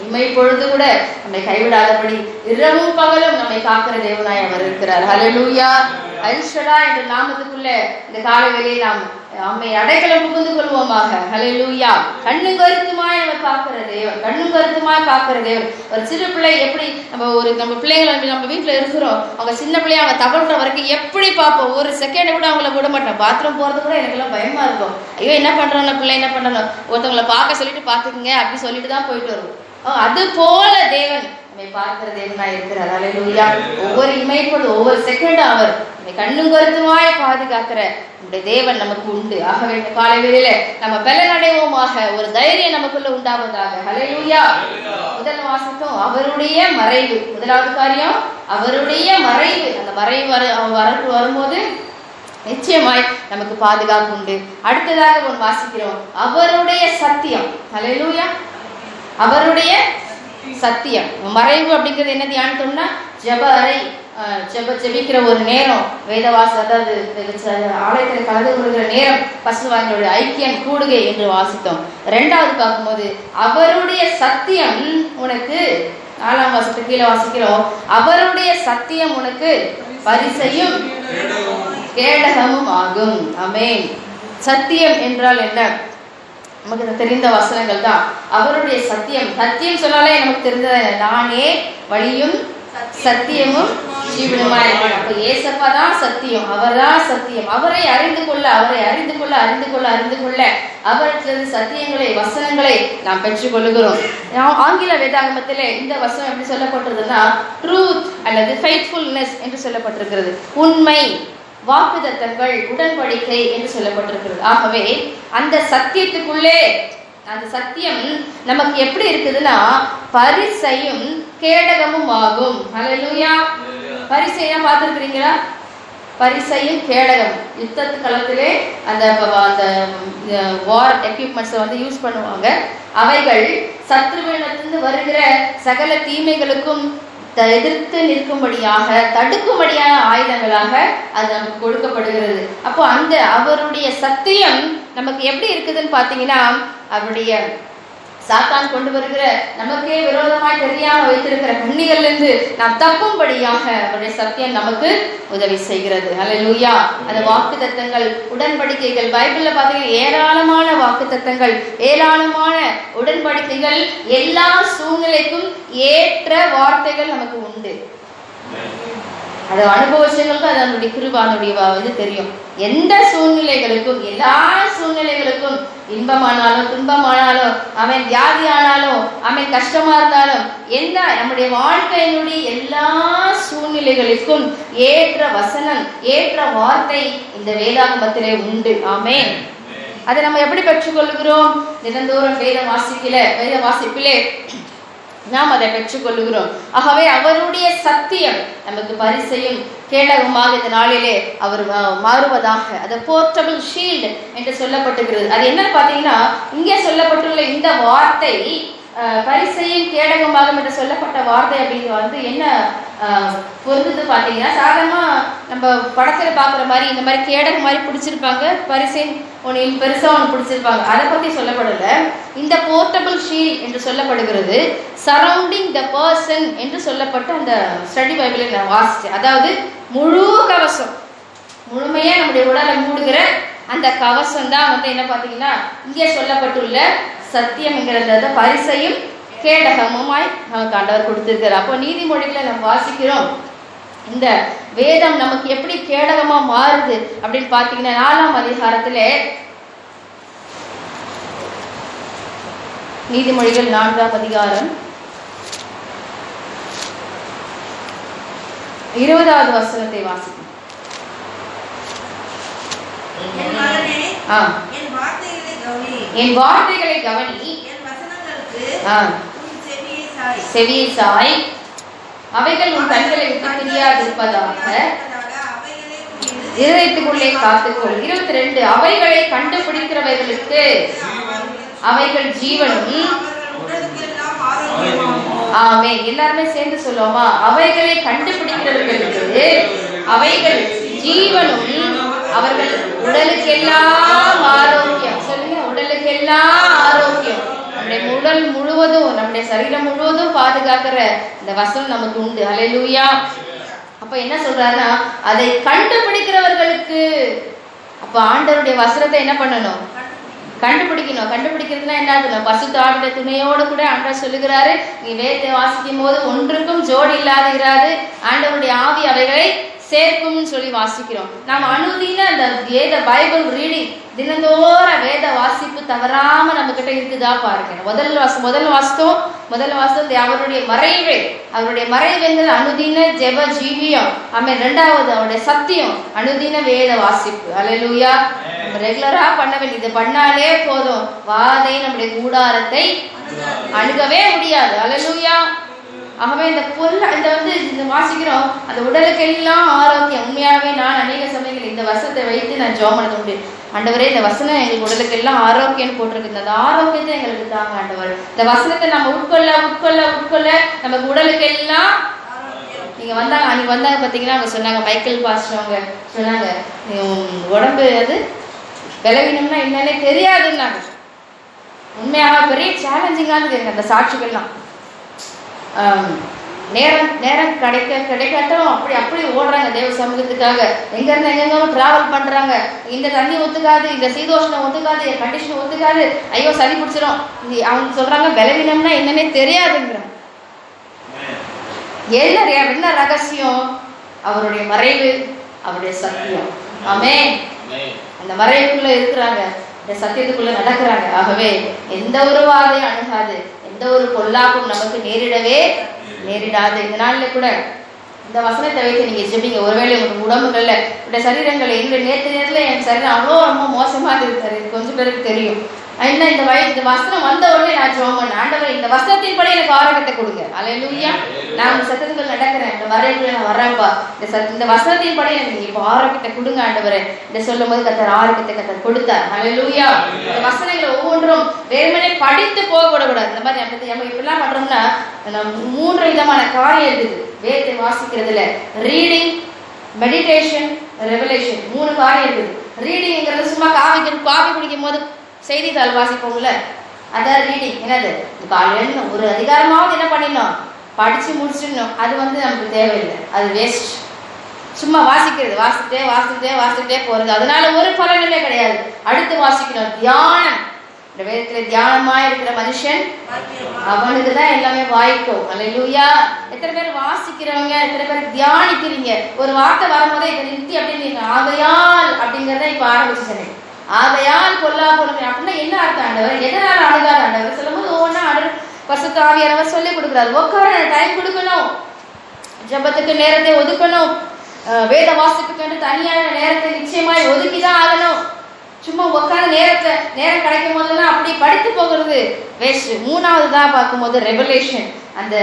S1: இம்மை பொழுது கூட நம்மை கைவிடாதபடி இரவும் பகலும் நம்மை காக்கிற தேவனாய் அவர் இருக்கிறார். ஹல்லேலூயா. எல்ஷடா என்ற நாமத்துக்குள்ள இந்த காலை வேளையை நாம் அம்மை அடைக்கலம் புகுந்து கொள்வோமாக. ஹல்லேலூயா. கண்ணும் கருத்துமாய் நம்ம காக்கிற தேவன், கண்ணும் கருத்துமாய் காக்கிற தேவன். ஒரு சிறு பிள்ளை எப்படி நம்ம பிள்ளைங்களை நம்ம வீட்டுல இருக்கிறோம், அவங்க சின்ன பிள்ளைய அவங்க தவறுற வரைக்கும் எப்படி பார்ப்போம், ஒரு செகண்ட் கூட அவங்கள விட மாட்டோம். பாத்ரூம் போறது கூட எனக்கு எல்லாம் பயமா இருக்கும். ஐயோ என்ன பண்றோம் பிள்ளை, என்ன பண்றோம், ஒருத்தவங்களை பார்க்க சொல்லிட்டு பாத்துக்குங்க அப்படி சொல்லிட்டு தான் போயிட்டு வருவோம். அது போல தேவன் நம்மை பார்க்கிற தேவனாய் இருக்கிறார். ஹல்லேலூயா. ஒவ்வொரு இமைப்பொழுது ஒவ்வொரு செகண்டும் அவர் நம்மை கண்ணும் கருத்துமாய் பாதுகாக்கிற நம்முடைய தேவன் நமக்கு உண்டு. ஆகவே இந்த காலை வேளையில நம்ம பலனடைவோமாக, ஒரு தைரியம் நமக்குள்ள உண்டாவதாக. ஹல்லேலூயா. முதல் வாசகம் அவருடைய மறைவு, முதலாவது காரியம் அவருடைய மறைவு. அந்த மறைவு வரும்போது நிச்சயமாய் நமக்கு பாதுகாப்பு உண்டு. அடுத்ததாக ஒன்று வாசிக்கிறோம், அவருடைய சத்தியம். ஹல்லேலூயா. அவருடைய சத்தியம். மறைவு அப்படிங்கிறது என்ன தியானித்தோம்னா ஜெப அறை, ஜெபிக்கிற ஒரு நேரம், வேதவாச, அதாவது ஆலயத்தில் கலந்து கொள்கிற நேரம், பசுவாங்களுடைய ஐக்கியம் கூடுகை என்று வாசித்தோம். இரண்டாவது பார்க்கும்போது அவருடைய சத்தியம் உனக்கு, 4ஆம் வசனத்துக்கு கீழே வாசிக்கிறோம், அவருடைய சத்தியம் உனக்கு பரிசையும் கேடகமும் ஆகும். ஆமென். சத்தியம் என்றால் என்ன? நமக்கு தெரிந்த வசனங்கள் தான். அவருடைய சத்தியம், சத்தியம் சொன்னாலே நமக்கு தெரிந்தது, நானே வழியும் சத்தியமும் ஜீவனுமாய் இருக்கிறார். அப்ப ஏசப்பா தான் சத்தியம், அவர் தான் சத்தியம். அவரை அறிந்து கொள்ள அவற்றிலிருந்து சத்தியங்களை, வசனங்களை நாம் பெற்றுக் கொள்கிறோம். ஆங்கில வேதாகமத்திலே இந்த வசனம் எப்படி சொல்லப்பட்டிருக்குன்னா ட்ரூத் அல்லது ஃபெய்த்ஃபுல்னஸ் என்று சொல்லப்பட்டிருக்கிறது. உண்மை, வாக்குத்தத்தங்கள், உடன்படிக்கை என்று சொல்லப்பட்டிருக்கிறது. ஆகவே அந்த சத்தியத்துக்குள்ளே, அந்த சத்தியம் நமக்கு எப்படி இருக்குதுன்னா பரிசையும் கேடகமும் ஆகும். ஹல்லேலூயா. பரிசையா பார்த்துருக்கிறீங்களா? பரிசையும் கேடகம், யுத்த களத்திலே அந்த வார் எக்யூப்மெண்ட்ஸை வந்து யூஸ் பண்ணுவாங்க. அவைகள் சத்ருவிடத்திலிருந்து வருகிற சகல தீமைகளுக்கும் எதிர்த்து நிற்கும்படியாக, தடுக்கும்படியான ஆயுதங்களாக அது நமக்கு கொடுக்கப்படுகிறது. அப்போ அந்த அவருடைய சத்தியம் நமக்கு எப்படி இருக்குதுன்னு பாத்தீங்கன்னா, அவருடைய சாத்தான் கொண்டு வருகிற நமக்கே விரோதமாய் தெரியாம வைத்திருக்கிற கண்ணிகள்ல இருந்து நாம் தப்பும்படியாக அவருடைய சத்தியம் நமக்கு உதவி செய்கிறது. ஹல்லேலூயா. அந்த வாக்குத்தத்தங்கள், உடன்படிக்கைகள், பைபிள்ல பாத்தீங்கன்னா ஏராளமான வாக்குத்தத்தங்கள், ஏராளமான உடன்படிக்கைகள், எல்லா சூழ்நிலைக்கும் ஏற்ற வார்த்தைகள் நமக்கு உண்டு. அதை அனுபவிச்சவங்களுக்கு அது அதனுடைய கிருபை, அதனுடைய இது தெரியும். எந்த சூழ்நிலைகளுக்கும், எல்லா சூழ்நிலைகளுக்கும், இன்பமானாலும் துன்பமானாலும், அவன் வியாதி ஆனாலும், அவன் கஷ்டமா இருந்தாலும், எந்த நம்முடைய வாழ்க்கையினுடைய எல்லா சூழ்நிலைகளுக்கும் ஏற்ற வசனம், ஏற்ற வார்த்தை இந்த வேதாகமத்திலே உண்டு. ஆமென். அதை நம்ம எப்படி பெற்றுக்கொள்கிறோம்? தினந்தோறும் வேத வாசிப்பிலே நாம் அதை பெற்றுக்கொள்கிறோம். ஆகவே அவருடைய சத்தியம் நமக்கு பரிசையும் கேடகமாக இந்த நாளிலே அவர் மாறுவதாக. அது போர்ட்டபிள் ஷீல்டு என்று சொல்லப்பட்டிருக்கிறது. அது என்னன்னு பார்த்தீங்கன்னா, இங்கே சொல்லப்பட்டுள்ள இந்த வார்த்தை பரிசையும் கேடகமாக என்று சொல்லப்பட்ட வார்த்தை அப்படிங்கிறது என்ன பொருந்தது பார்த்தீங்கன்னா, சாதாரணமா நம்ம படத்துல பார்க்குற மாதிரி இந்த மாதிரி கேடகம் மாதிரி பிடிச்சிருப்பாங்க, பரிசையும் ஒன்று பெருசாக ஒன்று பிடிச்சிருப்பாங்க. அதை பற்றி சொல்லப்படலை. இந்த போர்ட்டபிள் ஷீல்ட் என்று சொல்லப்படுகிறது சரௌண்டிங் த பர்சன் என்று சொல்லப்பட்ட அந்த ஸ்டடி பைபிளை நான் வாசித்தேன். அதாவது முழு கவசம், முழுமையாக நம்முடைய உடலை மூடுகிற அந்த கவசம் தான் வந்து என்ன பார்த்தீங்கன்னா இங்கே சொல்லப்பட்டுள்ள சத்தியம் என்கிறத பரிசையும் கேடகமுமாய் நமக்கு ஆண்டவர் கொடுத்திருக்கிறார். அப்போ நீதிமொழிகளை நம்ம வாசிக்கிறோம். இந்த வேதம் நமக்கு எப்படி கேடகமா மாறுது அப்படின்னு பார்த்தீங்கன்னா, 4ஆம் அதிகாரத்திலே நீதிமொழிகள் 4ஆம் அதிகாரம் 20வது வசனத்தை வாசிக்கும். என் வார்த்தைகளை கவனி, செவியை சாய், அவைகள் உன் கண்களை விட்டு பிரியாதிருப்பதாக இதயத்துக்குள்ளே காத்துக்கொள். 22 அவைகளை கண்டுபிடிக்கிறவர்களுக்கு அவைகள் ஜீவனும். ஆமே, எல்லாருமே சேர்ந்து சொல்லுவோமா? அவைகளை கண்டுபிடிக்கிறவர்களுக்கு அவைகள் ஜீவனும், அவர்கள் உடலுக்கெல்லாம் ஆரோக்கியம். சொல்லுங்க, உடலுக்கெல்லாம் ஆரோக்கியம். நம்முடைய உடல் முழுவதும், நம்முடைய சரீரம் முழுவதும் பாதுகாக்கிற இந்த வசனம் நமக்கு உண்டு. ஹல்லேலூயா. அப்ப என்ன சொல்றாருன்னா, அதை கண்டுபிடிக்கிறவர்களுக்கு. அப்ப ஆண்டவருடைய வசனத்தை என்ன பண்ணணும்? கண்டுபிடிக்கணும். கண்டுபிடிக்கிறதுனா என்ன? பசுத்த ஆளுடைய துணையோடு கூட ஆண்டவர் சொல்லுகிறாரு, நீ வேதத்தை வாசிக்கும் போது ஒன்றுக்கும் ஜோடி இல்லாத இராது, ஆண்டவருடைய ஆவி அவைகளை சேர்க்கும்னு சொல்லி வாசிக்கிறோம். நாம் அனுதின அந்த வேத பைபிள் ரீடிங், தினந்தோற வேத வாசிப்பு தவறாம நம்ம கிட்ட இருக்குதா பாருங்க. முதல் வாசம் அவருடைய மறைவே, அவருடைய மறைவுங்கிறது அனுதின ஜெப ஜீவியம். ஆமென். 2வது அவருடைய சத்தியம், அனுதின வேத வாசிப்பு. ஹல்லேலூயா. நம்ம ரெகுலரா பண்ண வேண்டியது, பண்ணாலே போதும், வாதை நம்முடைய கூடாரத்தை அணுகவே முடியாது. ஹல்லேலூயா. ஆகவே இந்த வாசிக்கிறோம், அந்த உடலுக்கு எல்லாம் ஆரோக்கியம். உண்மையாகவே நான் அநேக சமயங்கள் இந்த வசனத்தை வைத்து நான் ஜெபம் பண்ண முடியும். ஆண்டவரே, இந்த வசனம் எங்களுக்கு உடலுக்கு எல்லாம் ஆரோக்கியம்னு போட்டிருக்கு, அந்த ஆரோக்கியத்தை எங்களுக்கு தாங்க ஆண்டவர். இந்த வசனத்தை நம்ம உட்கொள்ள நமக்கு உடலுக்கு எல்லாம். நீங்க அன்னைக்கு வந்தாங்க பார்த்தீங்கன்னா, அவங்க சொன்னாங்க, மைக்கேல் பாஸ்டர் அவங்க சொன்னாங்க, உடம்பு அது பலவீனம்னா என்னன்னே தெரியாதுன்னாங்க. உண்மையாக பெரிய சேலஞ்சிங்கானது இருக்கு அந்த சாட்சிகள்லாம். நேரம் கிடைக்காட்டும் அப்படி ஓடுறாங்க தேவ சமூகத்துக்காக. எங்கேருந்து எங்கெங்கோ டிராவல் பண்ணுறாங்க. இந்த தண்ணி ஒத்துக்காது, இந்த சீதோஷணம் ஒத்துக்காது, என் கண்டிஷன் ஒத்துக்காது, ஐயோ சளி பிடிச்சிரும். அவங்க சொல்கிறாங்க பலவீனம்னா என்னன்னே தெரியாதுங்கிறாங்க. என்ன ரகசியம்? அவருடைய மறைவு, அவருடைய சத்தியம். ஆமென். அந்த மறைவுக்குள்ள இருக்கிறாங்க, இந்த சத்தியத்துக்குள்ள நடக்கிறாங்க. ஆகவே எந்த ஒரு வாதையும் அணுகாது, எந்த ஒரு பொல்லாப்பும் நமக்கு நேரிடாது. இந்த நாளில் கூட இந்த வசனத்தை வைத்து நீங்க ஜெபிங்க. ஒருவேளை உங்க உடம்புகள்ல உடைய சரீரங்கள்ல நேரத்துல என் சரீரம் அவ்வளோ ரொம்ப மோசமா இருக்காரு, கொஞ்சம் பேருக்கு தெரியும். என்ன இந்த வசனம் வந்த உடனே நான் ஜெபம் பண்ணேன், ஆண்டவர் இந்த வசனத்தின் படி எனக்கு ஆரோக்கியத்தை கொடுங்க. அல்லேலூயா. நான் உங்க சத்தத்துக்குள் நடக்கிறேன், இந்த வரைக்குள்ள நான் வர்றேன்ப்பா, இந்த வசனத்தின் படி எனக்கு இப்போ ஆரோக்கியத்தை கொடுங்க ஆண்டவரே. இந்த சொல்லும் போது கர்த்தர் ஆரோக்கியத்தை கொடுத்தார். அல்லேலூயா. இந்த வசனங்களை ஒவ்வொன்றும் வெறுமனே படித்து போக கூடாது. இந்த மாதிரி நம்ம இப்படிலாம் பண்றோம்னா 3 விதமான காரியம் இருக்குது வேதத்தை வாசிக்கிறதுல. ரீடிங், மெடிடேஷன், ரெவலேஷன், 3 காரியம் இருக்குது. ரீடிங்கிறது சும்மா காஃபி குடிக்கும் போது செய்தித்தாள் வாசிப்போம்ல, அதான் ரீடிங். என்னது? காலையில் ஒரு அதிகாரமாவது என்ன பண்ணிடணும், படிச்சு முடிச்சிடணும். அது நமக்கு தேவையில்லை, அது வேஸ்ட். சும்மா வாசிக்கிறது, வாசிட்டே போறது, அதனால ஒரு பலனுமே கிடையாது. அடுத்து வாசிக்கணும் தியானம். வேதத்துல தியானமா இருக்கிற மனுஷன் அவனுக்கு தான் எல்லாமே வாய்க்கும். அல்லேலூயா. எத்தனை பேர் வாசிக்கிறவங்க, எத்தனை பேர் தியானிக்கிறீங்க? ஒரு வார்த்தை வரும்போதே இதை நிறுத்தி அப்படின்னு ஆகையால் அப்படிங்கிறத இப்ப ஆரம்பிச்சு. ஆகையால் பொல்லா போனவன் அப்படின்னா என்ன அர்த்தம்? ஆண்டவர் எதனால அணுகாத ஆண்டவர் சொல்லும் போது ஒவ்வொன்றா ஆண்டவர் பரிசுத்த ஆவியானவர் சொல்லி கொடுக்குறாரு. உட்கார டைம் கொடுக்கணும், ஜெபத்துக்கு நேரத்தை ஒதுக்கணும், வேத வாசிப்புக்கு தனியான நேரத்தை நிச்சயமாய் ஒதுக்கிதான் ஆகணும். சும்மா உட்காந்து நேரம் கிடைக்கும் போதெல்லாம் அப்படி படித்து போகிறது வேஸ்ட். மூணாவது தான் பார்க்கும்போது ரெவலேஷன். அந்த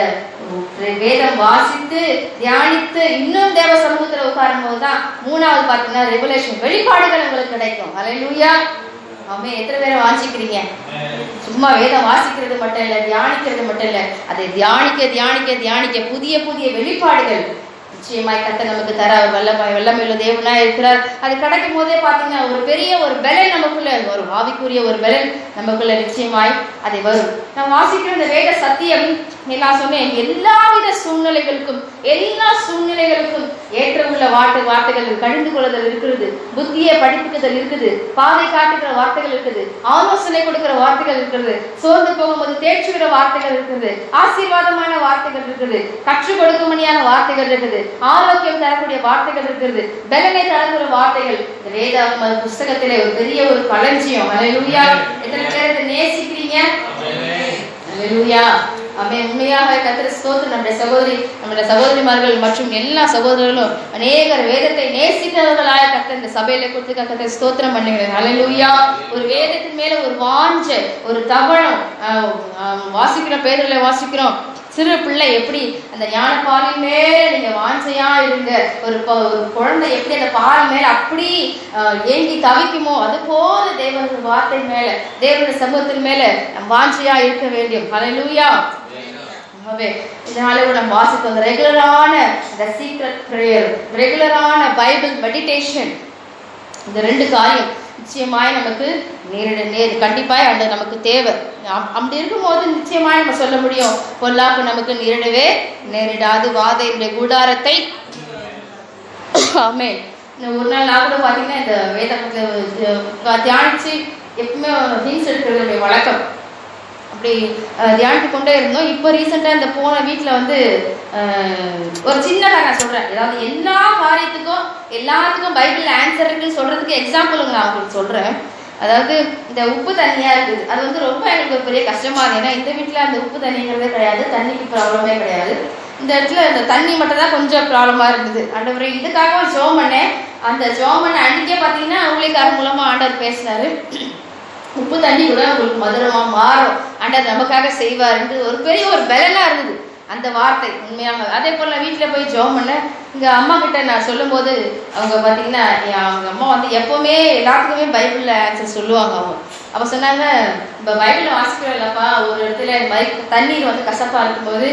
S1: வேதம் வாசித்து தியானித்து இன்னும் தேவ சமூகத்துல உட்காரும் போதுதான் மூணாவது பார்த்தீங்கன்னா ரெவலேஷன், வெளிப்பாடுகள் உங்களுக்கு கிடைக்கும். அல்லேலூயா. ஆமே. எத்தனை பேரை வாசிக்கிறீங்க? சும்மா வேதம் வாசிக்கிறது மட்டும் இல்ல, தியானிக்கிறது மட்டும் இல்ல, அதை தியானிக்க தியானிக்க தியானிக்க புதிய புதிய வெளிப்பாடுகள் நிச்சயமாய் கர்த்தர் நமக்கு தர வல்லமையுள்ள தேவனா இருக்கிறார். அது கிடைக்கும் போதே பாத்தீங்கன்னா ஒரு பெரிய ஒரு பலன் நமக்குள்ள வரும், ஆவிக்குரிய ஒரு பலன் நமக்குள்ள நிச்சயமாய் அதை வரும். நான் வாசிக்கிற இந்த வேத சத்தியம் எல்லாம் சொன்னேன், எல்லாவித சூழ்நிலைகளுக்கும் எல்லா சூழ்நிலைகளுக்கும் ஏற்ற உள்ள வார்த்தைகள் கடிந்து கொள்ளுதல் இருக்கிறது, புத்தியை படிப்புக்குதல் இருக்குது, பாதை காட்டுகிற வார்த்தைகள் இருக்குது, ஆலோசனை கொடுக்கிற வார்த்தைகள் இருக்கிறது, சோர்ந்து போகும்போது தேய்ச்சுகிற வார்த்தைகள் இருக்குது, ஆசீர்வாதமான வார்த்தைகள் இருக்குது, கற்றுக் கொடுக்கும்படியான வார்த்தைகள் இருக்குது, ஆரோக்கியம் தரக்கூடிய வார்த்தைகள் இருக்கிறது, பலனை தரக்கூடிய வார்த்தைகள். இந்த வேத புஸ்தகத்திலே ஒரு பெரிய ஒரு களஞ்சியம். அல்லேலூயா. எத்தனை பேர் இதை நேசிக்கிறீங்க? அல்லேலூயா. ஆமென். உண்மையாக கர்த்தர் ஸ்தோத்திரம். நம்முடைய சகோதரிமார்கள் மற்றும் எல்லா சகோதரர்களும் அநேகர் வேதத்தை நேசிக்கிறவர்களாக கர்த்தர் இந்த சபையில கொடுத்து கர்த்தர் ஸ்தோத்திரம் பண்ணுகிறேன். அல்லேலூயா. ஒரு வேதத்தின் மேல ஒரு வாஞ்ச, ஒரு தவணம் வாசிக்கிறோம், பேதுருல வாசிக்கிறோம், சிறு பிள்ளை எப்படி அந்த ஞான பாலின் மேல நீங்க வாஞ்சையா இருங்க, ஒரு குழந்தை எப்படி அந்த பால் மேல அப்படி ஏங்கி தவிக்குமோ அது போல தேவனுடைய வார்த்தை மேல, தேவனுடைய சமூகத்தின் மேல நம் வாஞ்சையா இருக்க வேண்டும். அல்லேலூயா. இதனால நம்ம வாசித்தோம் ரெகுலரான சீக்ரெட் பிரேயர், ரெகுலரான பைபிள் மெடிடேஷன், இந்த ரெண்டு காரியம் நிச்சயமாய் நமக்கு கண்டிப்பாய் அது நமக்கு தேவை. அப்படி இருக்கும்போது நிச்சயமாய் நம்ம சொல்ல முடியும், பொல்லாப்பு நமக்கு நேரிடாது வாதையுடைய கூடாரத்தை. ஆமே. ஒரு நாள் நான் கூட பாத்தீங்கன்னா இந்த வேதத்துக்கு தியானிச்சு எப்பவுமே ஹின்ஸ் எடுக்கிறது வழக்கம், அப்படி தியானித்து கொண்டே இருந்தோம். இப்போ ரீசெண்டாக இந்த போன வீட்டில் வந்து ஒரு சின்னதாக நான் சொல்கிறேன், ஏதாவது எல்லா காரியத்துக்கும் எல்லாத்துக்கும் பைபிள் ஆன்சர் இருக்குன்னு சொல்கிறதுக்கு எக்ஸாம்பிளுங்க நான் உங்களுக்கு சொல்கிறேன். அதாவது இந்த உப்பு தண்ணியாக இருக்குது, அது வந்து ரொம்ப எனக்கு ஒரு பெரிய கஷ்டமாக இருக்குது. ஏன்னா இந்த வீட்டில் அந்த உப்பு தண்ணிங்கிறதே கிடையாது, தண்ணிக்கு ப்ராப்ளமே கிடையாது. இந்த இடத்துல இந்த தண்ணி மட்டும் தான் கொஞ்சம் ப்ராப்ளமாக இருந்தது. ஆண்டவரே இதுக்காக ஜெபம் பண்ணேன். அந்த ஜெபம் பண்ண அன்றைக்கே பார்த்தீங்கன்னா ஊழியக்காரர் மூலமாக ஆண்டவர் பேசினாரு, உப்பு தண்ணி கூட உங்களுக்கு மதுரமா மாறும், ஆண்டவர் நமக்காக செய்வார். ஒரு பெரிய ஒரு பலனா இருந்தது அந்த வார்த்தை உண்மையாக. அதே போல நான் வீட்டில் போய் ஜெபம் பண்ண இங்க அம்மா கிட்ட நான் சொல்லும் போது அவங்க பார்த்தீங்கன்னா அவங்க அம்மா வந்து எப்பவுமே எல்லாத்துக்குமே பைபிள்ல ஆன்சர் சொல்லுவாங்க. அவங்க அப்ப சொன்னாங்க, இப்போ பைபிள் வாசிக்கிறோம் இல்லப்பா, ஒரு இடத்துல தண்ணீர் வந்து கசப்பா இருக்கும்போது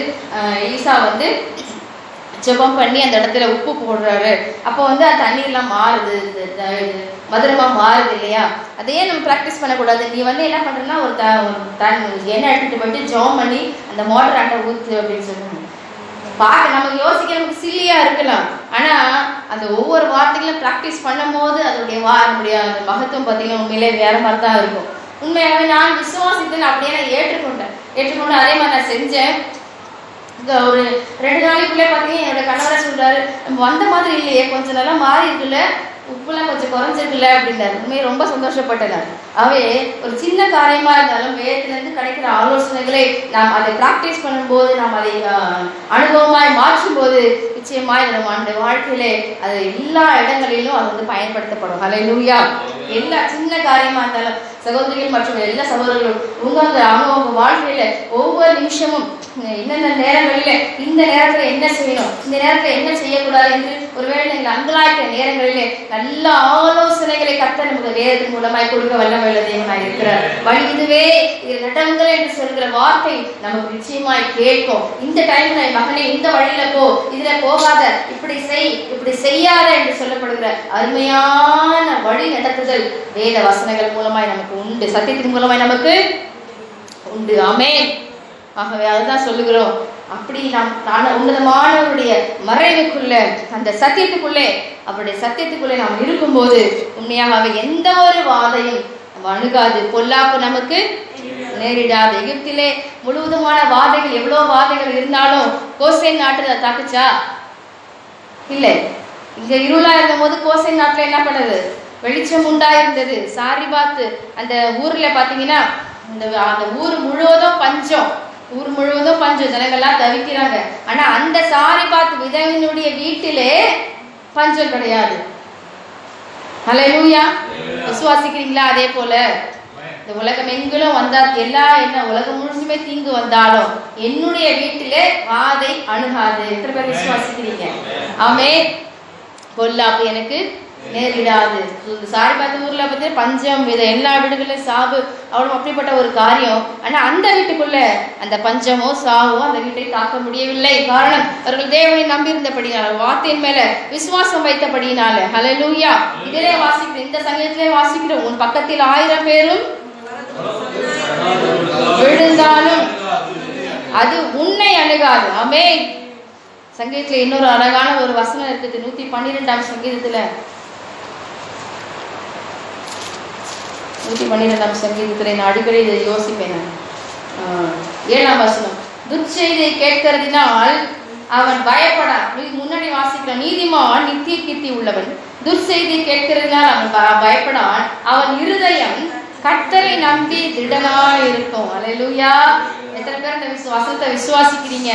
S1: ஈசா வந்து ஜெபம் பண்ணி அந்த இடத்துல உப்பு போடுறாரு, அப்போ வந்து அந்த தண்ணீர்லாம் மாறுது, மதுரமா மாறுது இல்லையா? அதையே நம்ம ப்ராக்டிஸ் பண்ணக்கூடாது. நீ வந்து என்ன பண்றேன்னா ஒரு எண்ணெய் எடுத்துட்டு போயிட்டு ஜெபம் பண்ணி அந்த மோட்டர் ஆட்டை ஊத்து அப்படின்னு சொல்லுவாங்க. பார்க்க நமக்கு யோசிக்க நமக்கு சில்லியா இருக்கலாம், ஆனா அந்த ஒவ்வொரு வார்த்தைகளும் ப்ராக்டிஸ் பண்ணும் போது அதோடைய அந்த மகத்துவம் பார்த்தீங்கன்னா உண்மையிலே வேற மாதிரி தான் இருக்கும். உண்மையாகவே நான் விசுவாசித்தேன், அப்படியே நான் ஏற்றுக்கொண்டு அதே மாதிரி நான் செஞ்சேன். ஒரு 2 நாளைக்குள்ளே பார்த்தீங்கன்னா என்னோட கணவரை சொல்றாரு, நம்ம வந்த மாதிரி இல்லையே, கொஞ்சம் நல்லா மாறி இருக்குல்ல, உப்புலாம் கொஞ்சம் குறைஞ்சிருக்குல்ல அப்படின்னாரு. உண்மையை ரொம்ப சந்தோஷப்பட்டேன். அவே ஒரு சின்ன காரியமா இருந்தாலும் வேதத்திலிருந்து கிடைக்கிற ஆலோசனைகளை நாம் அதை பிராக்டிஸ் பண்ணும்போது, நாம் அதை அனுபவமாய் மாற்றும் போது நிச்சயமாய் நம்முடைய வாழ்க்கையிலே அது எல்லா இடங்களிலும் அது வந்து பயன்படுத்தப்படும். அல்லேலூயா. எல்லா சின்ன காரியமா இருந்தாலும் சகோதரிகள் மற்றும் எல்லா சகோதரர்களும் உங்க வாழ்க்கையில ஒவ்வொரு நிமிஷமும் என்னென்ன நேரங்களில இந்த நேரத்துல என்ன செய்யணும், இந்த நேரத்துல என்ன செய்யக்கூடாது என்று ஒருவேளை நீங்கள் அங்கலாய்க்கிற நேரங்களிலே நல்ல ஆலோசனைகளை கர்த்தர் நமக்கு வேதத்தின் மூலமாய் கொடுக்க வல்லமையுள்ள தேவனாய் இருக்கிறார். வழி இதுவே, இது நடங்கள் என்று சொல்கிற வார்த்தை நமக்கு நிச்சயமாய் கேட்கும். இந்த டைம்ல மகனே இந்த வழியில போ, இதுல போகாத, இப்படி செய், இப்படி செய்யாத என்று சொல்லப்படுகிற அருமையான வழி நடத்துதல் வேத வசனங்கள் மூலமாய் நமக்கு உண்டு, சத்தியத்தின் மூலமாய் நமக்கு உண்டு. ஆமென். ஆகவே அதுதான் சொல்லுகிறோம், அப்படி நாம் உன்னதமானவருடைய மறைவுக்குள்ள அந்த சத்தியத்துக்குள்ளே அவருடைய சத்தியத்துக்குள்ளே நாம் இருக்கும்போது உண்மையாக எந்த ஒரு வாதையும் அணுகாது, பொல்லாப்பு நமக்கு நேரிடாது. எகிப்திலே முழுவதுமான வாதைகள், எவ்வளவு வாதைகள் இருந்தாலும் கோசேன் நாட்டுல தாக்குச்சா? இல்லை. இங்க இருளா இருந்த போது கோசேன் நாட்டுல என்ன பண்ணது? வெளிச்சம் உண்டாயிருந்தது. சாரிபாத்து அந்த ஊர்ல பாத்தீங்கன்னா அந்த ஊர் முழுவதும் பஞ்சம், ஊர் முழுவதும் பஞ்சம், ஜனங்கள்லாம் தவிக்கிறாங்க. ஆனா அந்த சாரிபாத் விதவினுடைய வீட்டிலே பஞ்சம் கிடையாது. ஹல்லேலூயா. விசுவாசிக்கிறீங்களா? அதே போல இந்த உலகம் எங்கிலும் வந்தா என்ன உலகம் முழுசுமே தீங்கு வந்தாலும் என்னுடைய வீட்டிலே வாதை அணுகாது. எத்தனை பேர் விசுவாசிக்கிறீங்க? ஆமென். பொல்லாப்பு எனக்கு நேரிடாது. சாரிபாத் ஊர்ல பத்தி பஞ்சம், எல்லா வீடுகளிலும் சாவு, அவ்வளவு அப்படிப்பட்ட ஒரு காரியம். ஆனா அந்த வீட்டுக்குள்ள அந்த பஞ்சமோ சாவோ அந்த வீட்டை தாக்க முடியவில்லை. காரணம், அவர்கள் தேவனை நம்பி இருந்தபடினால, வார்த்தையின் மேல விசுவாசம் வைத்தபடினால. ஹல்லேலூயா. இதிலே வாசிக்கிறோம், இந்த சமயத்திலே வாசிக்கிறோம், உன் பக்கத்தில் 1000 பேரும் விழுந்தாலும் அது உன்னை அணுகாது. ஆமென். சங்கீதத்துல இன்னொரு அழகான ஒரு வசனம் இருக்குது, 112ஆம் சங்கீதத்துல. 112ஆம் சங்கீதத்துல நான் அடிக்கடி இதை யோசிப்பேன். 7ஆம் வசனம், துர்ச்செய்தியை கேட்கிறதினால் அவன் பயப்படான். முன்னாடி வாசிக்கிற, நீதிமான் நித்திய கீர்த்தி உள்ளவன், துர்ச்செய்தியை கேட்கிறதினால் அவன் பயப்படான், அவன் இருதயம் கர்த்தரை நம்பி திடனாய் இருக்கும். அல்லேலூயா. எத்தனை பேர் இந்த வசனத்தை விசுவாசிக்கிறீங்க?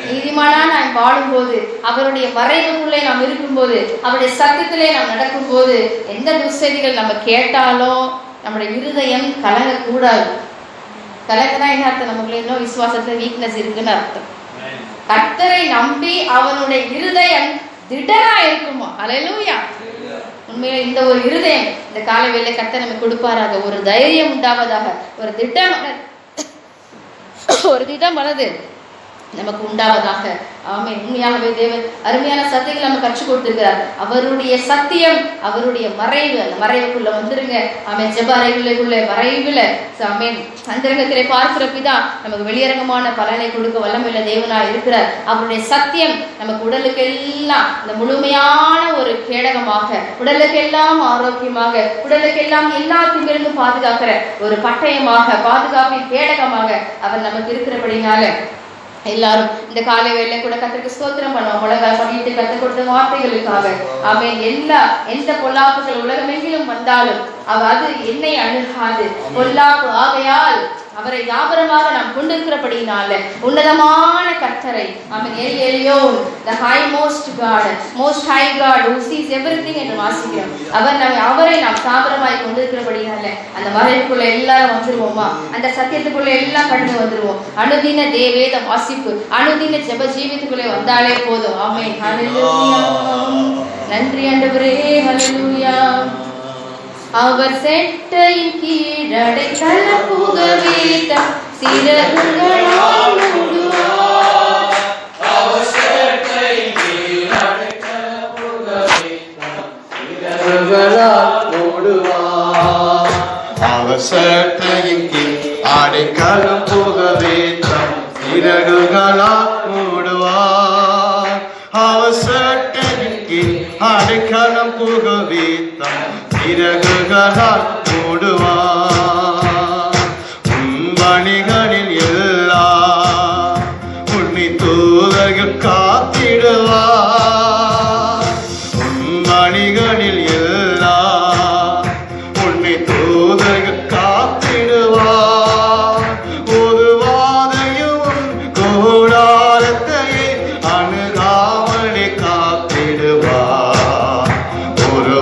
S1: நீதிமானா நாம் வாழும்போது, அவருடைய மறைவுக்குள்ளே நாம் இருக்கும்போது, அவருடைய சத்தியத்திலே நாம் நடக்கும் போது, எந்த துர்ச்செய்திகள் நம்ம கேட்டாலும் நம்முடைய இருதயம் கலங்கக்கூடாது. கலங்கதான் என்ன அர்த்தம்? நமக்குள்ள இன்னும் விசுவாசத்துல வீக்னஸ் இருக்குன்னு அர்த்தம். கர்த்தரை நம்பி அவனுடைய இருதயம் திடனா இருக்குமா? அல்லேலூயா. உண்மையில இந்த ஒரு இருதயம் இந்த காலை வேளை கர்த்தர் நமக்கு கொடுப்பாராக. ஒரு தைரியம் உண்டாவதாக, ஒரு திட்டம் மனது நமக்கு உண்டாவதாக. ஆமென். உண்மையாகவே தேவன் அருமையான சத்தியங்கள் நம்ம கற்றுக் கொடுத்திருக்கிறார். அவருடைய சத்தியம், அவருடைய மறைவு, அந்த மறைவுக்குள்ள வந்துருங்க. ஆமென். ஜெப அறைகளுக்குள்ள மறைவுல ஆமென் அந்தரங்கத்திலே பார்க்கிற பிதா நமக்கு வெளியரங்கமான பலனை கொடுக்க வல்லமையுள்ள தேவனா இருக்கிறார். அவருடைய சத்தியம் நமக்கு உடலுக்கெல்லாம் இந்த முழுமையான ஒரு கேடகமாக, உடலுக்கெல்லாம் ஆரோக்கியமாக, உடலுக்கெல்லாம் எல்லாத்திலிருந்து பாதுகாக்கிற ஒரு பட்டயமாக, பாதுகாப்பின் கேடகமாக அவர் நமக்கு இருக்கிறபடினால எல்லாரும் இந்த காலை வேளையில கூட கர்த்தருக்கு ஸ்தோத்திரம் பண்ணுவோம். உலக பண்ணிட்டு கர்த்தர் கொடுத்த வார்த்தைகளுக்காக. ஆமென். எந்த பொல்லாப்புகள் உலகமெங்கிலும் வந்தாலும் அது என்னை அணுகாது. பொல்லாப்பு ஆகையால் அவரை வியாபாரமாக நாம் கொண்டிருக்கிறபடினால உன்னதமான கர்த்தரை, ஆமென், Elyon, the high most God, most high God who sees everything என்று வாசிக்கிறோம். அவரை நாம் சாபரமாய் கொண்டிருக்கிறபடினால அந்த மறைவுக்குள்ள எல்லாரும் வந்துருவோமா? அந்த சத்தியத்துக்குள்ள எல்லாம் கடந்து வந்துருவோம். அனுதின வேத வாசிப்பு, அனுதின ஜெப ஜீவியத்துக்குள்ளே வந்தாலே போதும். ஆமென். ஹல்லேலூயா. நன்றி ஆண்டவரே. ஹல்லேலூயா. அவர் செட்டையின் கீழடை தள்ள புகவேத சிறகுகளால் மூடுவார். அவர் செட்டையின் கீழடை தள்ள புகவேத சிறகுகளால் மூடுவார். அவர் செட்டையின் கீழ் அடைக்கலம் புகவேதம் சிறகுகளால் மூடுவார். அவர் செட்டையின் கீழ் அடைக்கலம் புகவேதம் சிறகுகளால் மூடுவார். உன்பணிகளில் எல்லாம் உன்னை தூதர்கள் காத்திடுவார். உன்பணிகளில் எல்லாம் உன்னை தூதர்கள் காத்திடுவார். ஒரு வாதையும் கூடாரத்தையே அணுகாமலே காத்திடுவார். ஒரு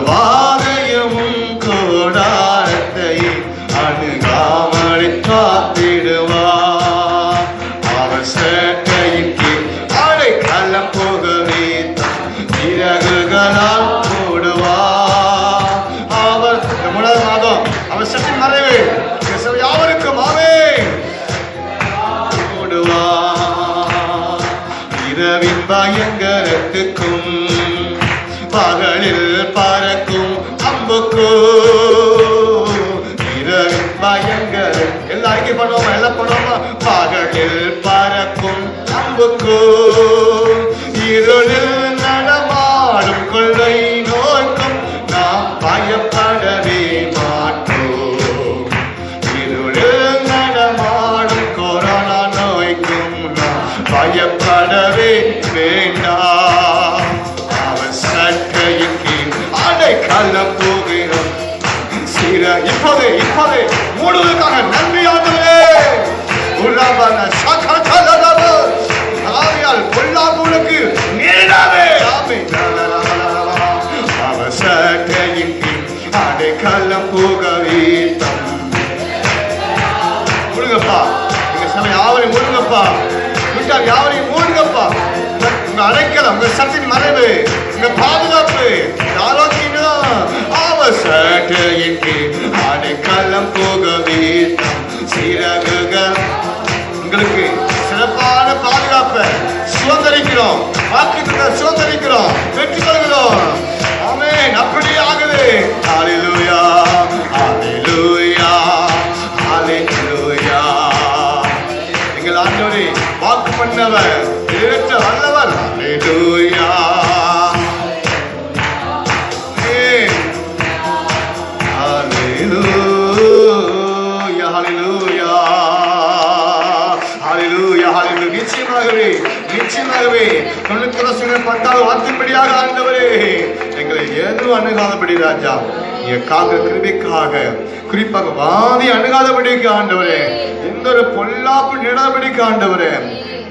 S1: அணுகாமலை காத்திடுவார். அவர் சேட்டையின் கீழ் அடைக்கலம் புகவேதம் சிறகுகளால் மூடுவார். அவர் முதல் மாதம் அவர் சக்தி மறைவு யாவருக்கும் மூடுவார். இரவின் பயங்கரத்துக்கும் பகலில் பறக்கும் அம்புக்கும் பயங்கர எல்லாருக்கும் பண்ணுவோமா? எல்லாம் பண்ணுவோமா? பகலில் பறக்கும் அம்புக்கும் இருளில் நடமாடும் கொள்ளை நோய்க்கும் நாம் பயப்படவே மாட்டோம்.
S3: இப்போது மூடுவதற்காக நன்றி ஆண்டவரே. ஆவியால் பொல்லாப்புக்கு நேராவே அவசட்டையின் அடைக்கலம் போகவே முருங்கப்பா. எங்க சபை யாவரையும் மூடுங்கப்பா. விட்டால் யாவரையும் மூடுங்கப்பா. உங்க அடைக்கலம், உங்க சத்தின் மறைவு, உங்க பாதுகாப்பு, ஆரோக்கியம் அவசட்டையின் அடைக்கலம் போகவே சீரகுகள் உங்களுக்கு சிறப்பான பாதுகாப்பை சுதந்திரிக்கிறோம். வாக்குத்தத்தை சுதந்திரிக்கிறோம், வெற்றி கொள்கிறோம். ஆமென். அப்படியே ஆகுது. ஹல்லேலூயா, ஹல்லேலூயா, ஹல்லேலூயா. எங்கள் ஆண்டவரே வாக்கு பண்ணவர், நிறைவேற்ற வல்லவர். ஹல்லேலூயா. நிச்சயமாகவே 90% வார்த்தைப்படியாக ஆண்டவரே எங்களை ஏதும் அணுகாதபடி ராஜா கிருபைக்காக குறிப்பாக வாதி அணுகாதபடிக்கு ஆண்டவரே, எந்த ஒரு பொல்லாப்பு நிடாதபடிக்கு ஆண்டவரே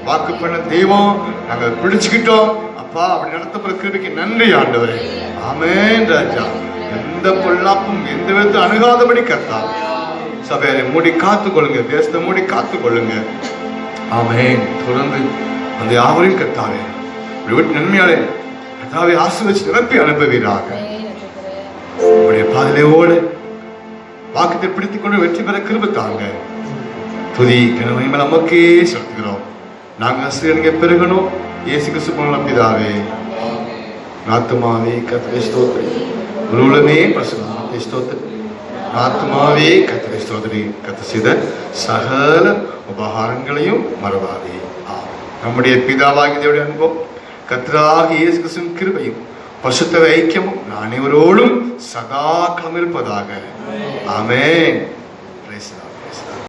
S3: வாக்கு பண்ண தெய்வம் நாங்கள் பிடிச்சுக்கிட்டோம் அப்பா. அப்படி நடத்தப்படுற கிருபைக்கு நன்றி ஆண்டவரே. ஆமென் ராஜா. எந்த பொல்லாப்பும் எந்த விதத்தை அணுகாதபடி கர்த்தா சபையை மூடி காத்துக்கொள்ளுங்க, தேசத்தை மூடி காத்துக்கொள்ளுங்க. ஆமென். தொடர்ந்து அந்த யாவரையும் கர்த்தாவே விட்டு நன்மையாலே கர்த்தாவே ஆசீர்வதித்து நிரப்பி அனுப்புவீராக. உங்களுடைய பாதலையோடு வாக்குத்தை பிடித்துக் கொண்டு வெற்றி பெற கிருபை தாங்க. துதி கனவை நமக்கே செலுத்துகிறோம். நாங்கள் ஆசீர்வதிக்க பெருகணும். இயேசு கிறிஸ்து மூலம் பிதாவே. ஆத்துமாவே கர்த்தரை ஸ்தோத்திரி, உலகமே பரிசுத்தத்தை ஸ்தோத்திரி. ஆத்துமாவே கர்த்தரை ஸ்தோத்திரி. கர்த்தர் செய்த சகல உபகாரங்களையும் மறவாதே. நம்முடைய பிதாவாகிய தேவனுடைய அன்பும் கர்த்தராகிய இயேசு கிறிஸ்துவின் கிருபையும் பரிசுத்த ஐக்கியமும் அனைவரோடும் சதா காலம் இருப்பதாக. ஆமென்.